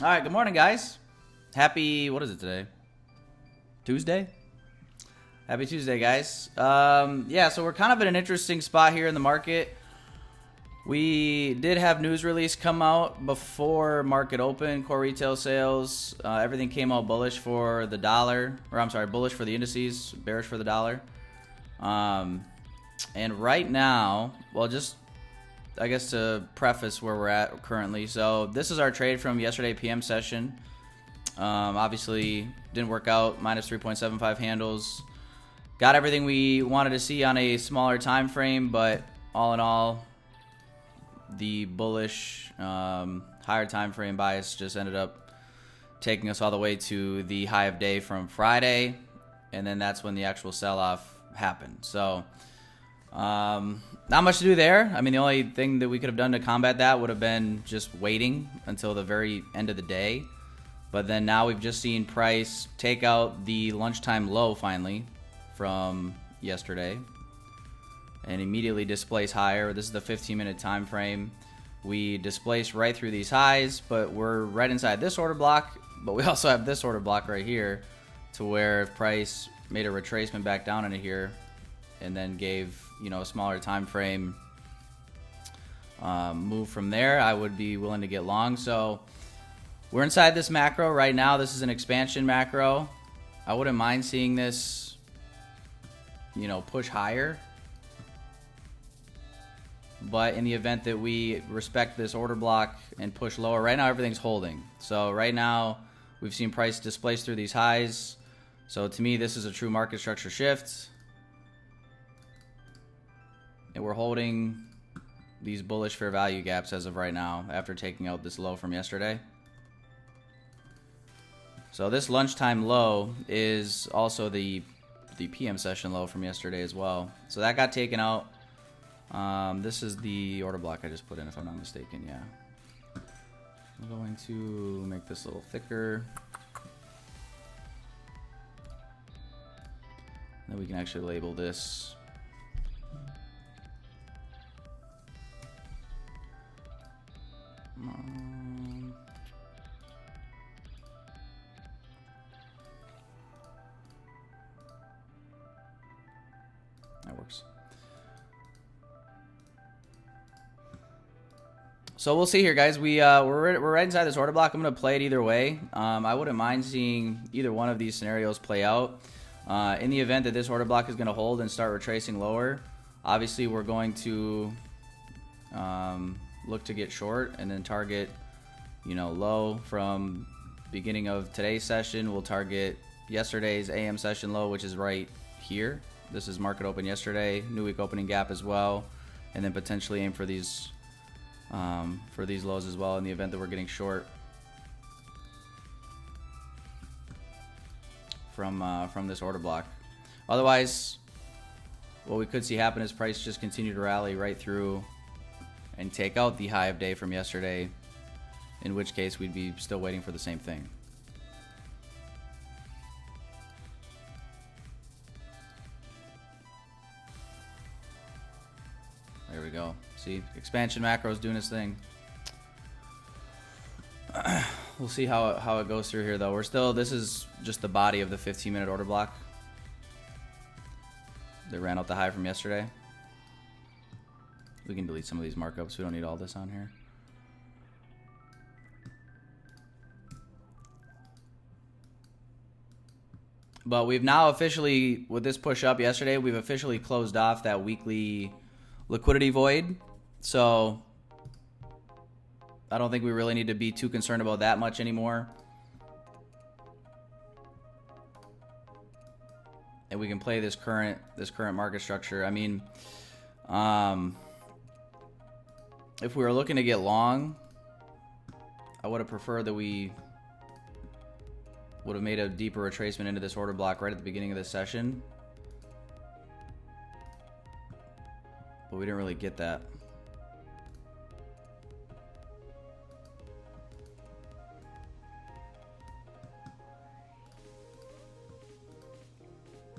All right, good morning, guys. Happy, what is it today? Tuesday? Happy Tuesday, guys. Yeah, so we're kind of in an interesting spot here in the market. We did have news release come out before market open, core retail sales. Everything came out bullish for the dollar, or I'm sorry, bullish for the indices, bearish for the dollar. And right now, well, just I guess to preface where we're at currently. So this is our trade from yesterday PM session. Obviously didn't work out, minus 3.75 handles. Got everything we wanted to see on a smaller time frame, but all in all, the bullish higher time frame bias just ended up taking us all the way to the high of day from Friday, and then that's when the actual sell-off happened. So not much to do there. I mean, the only thing that we could have done to combat that would have been just waiting until the very end of the day. But then now we've just seen price take out the lunchtime low finally from yesterday and immediately displace higher. This is the 15-minute time frame. We displaced right through these highs, but we're right inside this order block. But we also have this order block right here to where if price made a retracement back down into here and then gave, you know, a smaller time frame move from there, I would be willing to get long. So we're inside this macro right now. This is an expansion macro. I wouldn't mind seeing this, you know, push higher. But in the event that we respect this order block and push lower, right now everything's holding. So right now we've seen price displace through these highs. So to me, this is a true market structure shift. And we're holding these bullish fair value gaps as of right now after taking out this low from yesterday. So this lunchtime low is also the PM session low from yesterday as well. So that got taken out. This is the order block I just put in, if I'm not mistaken. Yeah. I'm going to make this a little thicker. Then we can actually label this. That works. So we'll see here, guys. We're right inside this order block. I'm going to play it either way. I wouldn't mind seeing either one of these scenarios play out. In the event that this order block is going to hold and start retracing lower, obviously we're going to look to get short and then target, you know, low from beginning of today's session. We'll target yesterday's AM session low, which is right here. This is market open yesterday, new week opening gap as well, and then potentially aim for these lows as well in the event that we're getting short from this order block. Otherwise, what we could see happen is price just continue to rally right through and take out the high of day from yesterday, in which case we'd be still waiting for the same thing. There we go. See, expansion macro is doing its thing. We'll see how it goes through here, though. This is just the body of the 15-minute order block. They ran out the high from yesterday. We can delete some of these markups. We don't need all this on here. But we've now officially, with this push up yesterday, we've officially closed off that weekly liquidity void. So I don't think we really need to be too concerned about that much anymore. And we can play this current market structure. I mean, if we were looking to get long, I would have preferred that we would have made a deeper retracement into this order block right at the beginning of this session. But we didn't really get that.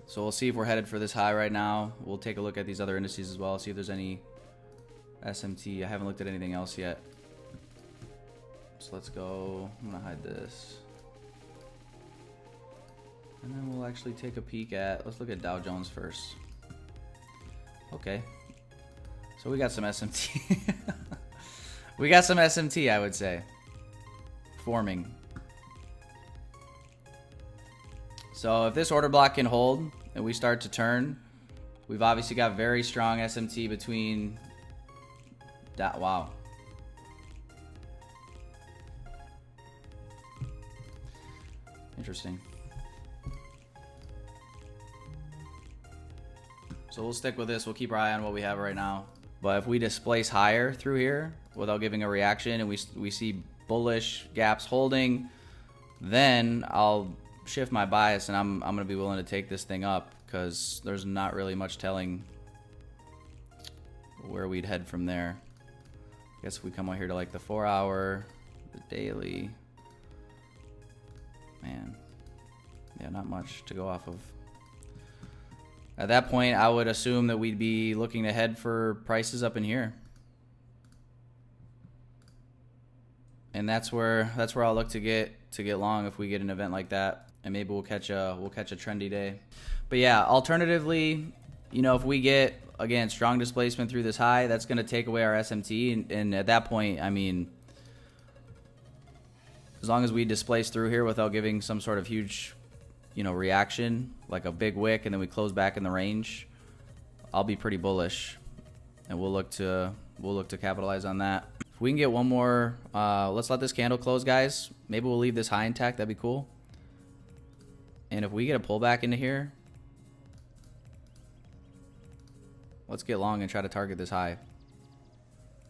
So we'll see if we're headed for this high right now. We'll take a look at these other indices as well, see if there's any SMT. I haven't looked at anything else yet. So let's go. I'm gonna hide this. And then we'll actually take a peek at, let's look at Dow Jones first. Okay. So we got some SMT. We got some SMT, I would say. Forming. So if this order block can hold and we start to turn, we've obviously got very strong SMT between that. Wow. Interesting. So we'll stick with this. We'll keep our eye on what we have right now. But if we displace higher through here without giving a reaction and we see bullish gaps holding, then I'll shift my bias and I'm going to be willing to take this thing up because there's not really much telling where we'd head from there. I guess if we come out here to like the 4 hour, the daily, man, yeah, not much to go off of. At that point, I would assume that we'd be looking to head for prices up in here. And that's where I'll look to get long if we get an event like that. And maybe we'll catch a trendy day. But yeah, alternatively, you know, if we get again strong displacement through this high, that's going to take away our SMT and at that point, I mean, as long as we displace through here without giving some sort of huge, you know, reaction, like a big wick, and then we close back in the range, I'll be pretty bullish, and we'll look to capitalize on that. If we can get one more, let's let this candle close, guys. Maybe we'll leave this high intact. That'd be cool. And if we get a pullback into here, let's get long and try to target this high.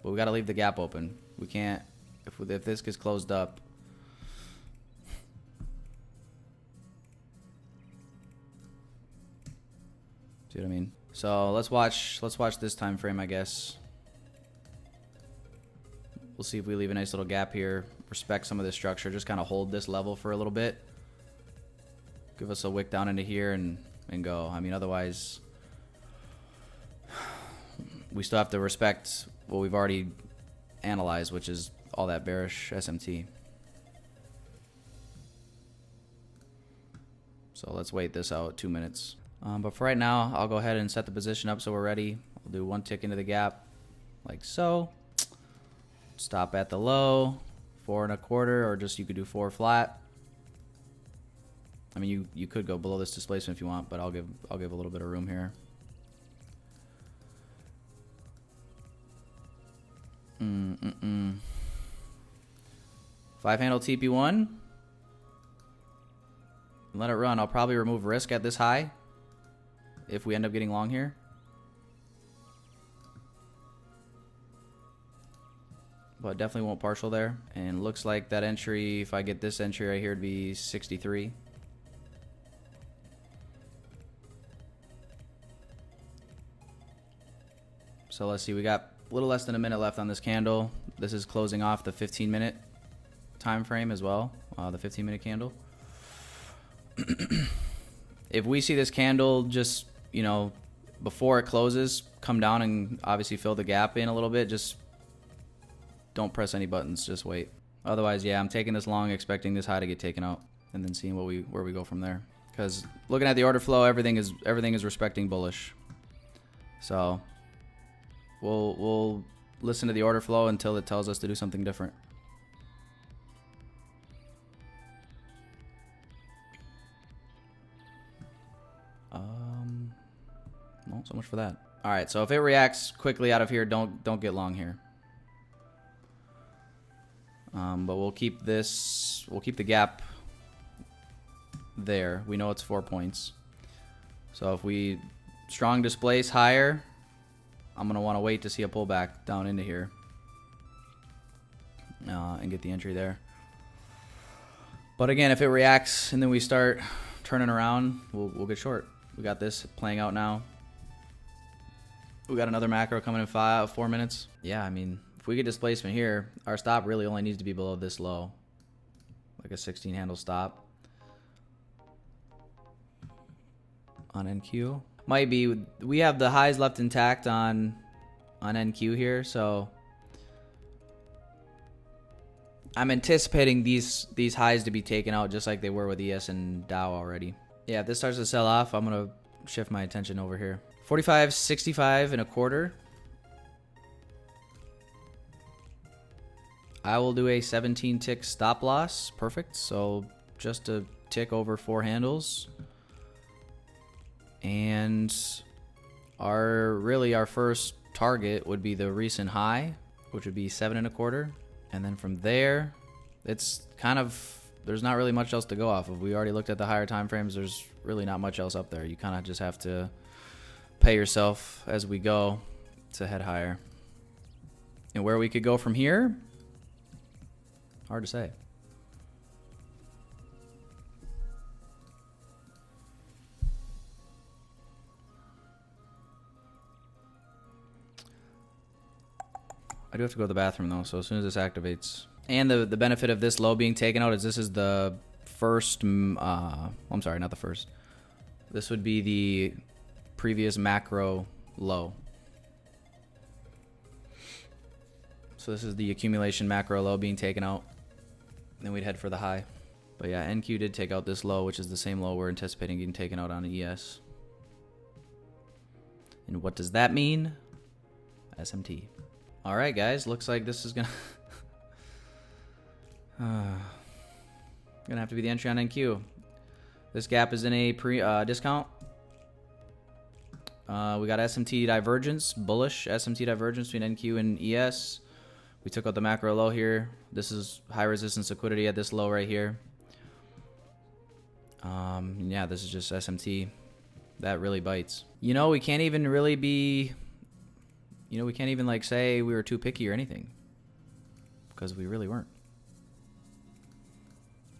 But we got to leave the gap open. We can't, if this gets closed up. See what I mean? So let's watch this time frame, I guess. We'll see if we leave a nice little gap here, respect some of this structure, just kind of hold this level for a little bit. Give us a wick down into here and go. I mean, otherwise, we still have to respect what we've already analyzed, which is all that bearish SMT. So let's wait this out 2 minutes. But for right now, I'll go ahead and set the position up so we're ready. I'll do one tick into the gap, like so. Stop at the low, 4 1/4, or just you could do 4 flat. I mean, you could go below this displacement if you want, but I'll give a little bit of room here. Five handle TP1. Let it run. I'll probably remove risk at this high if we end up getting long here. But definitely won't partial there. And looks like that entry, if I get this entry right here, it'd be 63. So let's see, we got a little less than a minute left on this candle. This is closing off the 15-minute time frame as well, the 15-minute candle. If we see this candle just, you know, before it closes, come down and obviously fill the gap in a little bit, just don't press any buttons, just wait. Otherwise, yeah, I'm taking this long, expecting this high to get taken out, and then seeing where we go from there. Because looking at the order flow, everything is respecting bullish. So we'll listen to the order flow until it tells us to do something different. Well, so much for that. All right, so if it reacts quickly out of here, don't get long here. But we'll keep the gap there. We know it's 4 points. So if we strong displace higher, I'm gonna want to wait to see a pullback down into here and get the entry there. But again, if it reacts and then we start turning around, we'll get short. We got this playing out now. We got another macro coming in 4 minutes. Yeah, I mean, if we get displacement here, our stop really only needs to be below this low, like a 16 handle stop on NQ. Might be, we have the highs left intact on NQ here, so I'm anticipating these highs to be taken out just like they were with ES and Dow already. Yeah, if this starts to sell off, I'm going to shift my attention over here. 45.65 and a quarter. I will do a 17 tick stop loss. Perfect. So just a tick over 4 handles. And our first target would be the recent high, which would be 7 and a quarter. And then from there, it's kind of, there's not really much else to go off of. We already looked at the higher time frames. There's really not much else up there. You kind of just have to pay yourself as we go to head higher. And where we could go from here, hard to say. I do have to go to the bathroom though, so as soon as this activates. And the benefit of this low being taken out is this is the first, I'm sorry, not the first. This would be the previous macro low. So this is the accumulation macro low being taken out. Then we'd head for the high. But yeah, NQ did take out this low, which is the same low we're anticipating getting taken out on ES. And what does that mean? SMT. All right, guys. Looks like this is gonna gonna have to be the entry on NQ. This gap is in a discount. We got SMT divergence, bullish SMT divergence between NQ and ES. We took out the macro low here. This is high resistance liquidity at this low right here. Yeah, this is just SMT. That really bites. You know, we can't even really be, we can't even like say we were too picky or anything, because we really weren't.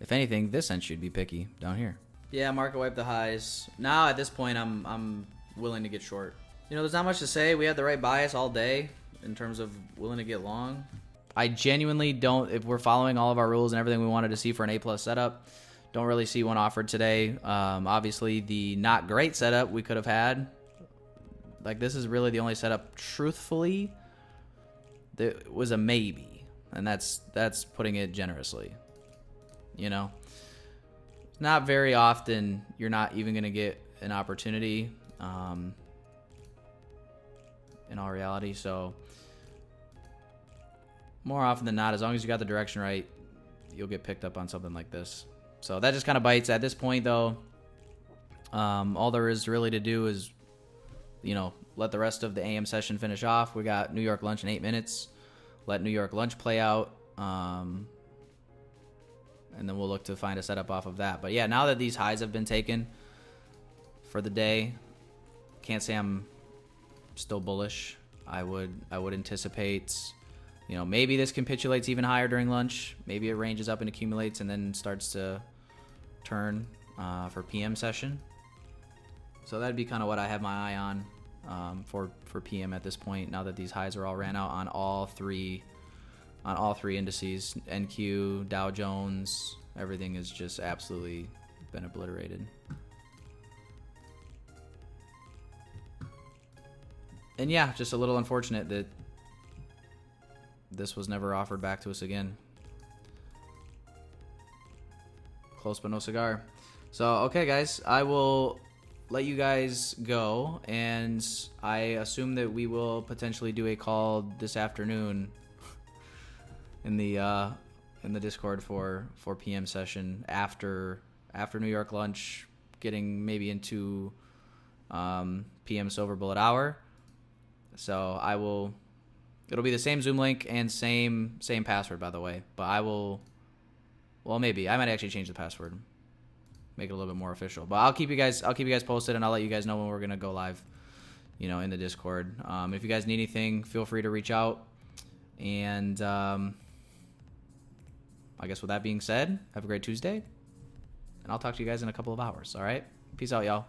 If anything, this end should be picky down here. Yeah, market wipe the highs. Now at this point, I'm willing to get short. There's not much to say. We had the right bias all day in terms of willing to get long. I genuinely don't, if we're following all of our rules and everything we wanted to see for an A+ setup, don't really see one offered today. Obviously, the not great setup we could have had. Like, this is really the only setup, truthfully, that was a maybe. And that's putting it generously. Not very often you're not even going to get an opportunity in all reality. So more often than not, as long as you got the direction right, you'll get picked up on something like this. So that just kind of bites. At this point, though, all there is really to do is, let the rest of the AM session finish off. We got New York lunch in 8 minutes. Let New York lunch play out. And then we'll look to find a setup off of that. But yeah, now that these highs have been taken for the day, can't say I'm still bullish. I would anticipate, maybe this capitulates even higher during lunch. Maybe it ranges up and accumulates and then starts to turn for PM session. So that'd be kind of what I have my eye on for PM at this point. Now that these highs are all ran out on all three indices, NQ, Dow Jones, everything has just absolutely been obliterated. And yeah, just a little unfortunate that this was never offered back to us again. Close but no cigar. So, okay guys, I will let you guys go, and I assume that we will potentially do a call this afternoon in the Discord for PM session after New York lunch, getting maybe into PM Silver Bullet hour. So it'll be the same Zoom link and same password, by the way, but I might actually change the password, make it a little bit more official, but I'll keep you guys posted, and I'll let you guys know when we're going to go live, in the Discord. If you guys need anything, feel free to reach out. And I guess with that being said, have a great Tuesday, and I'll talk to you guys in a couple of hours. All right. Peace out, y'all.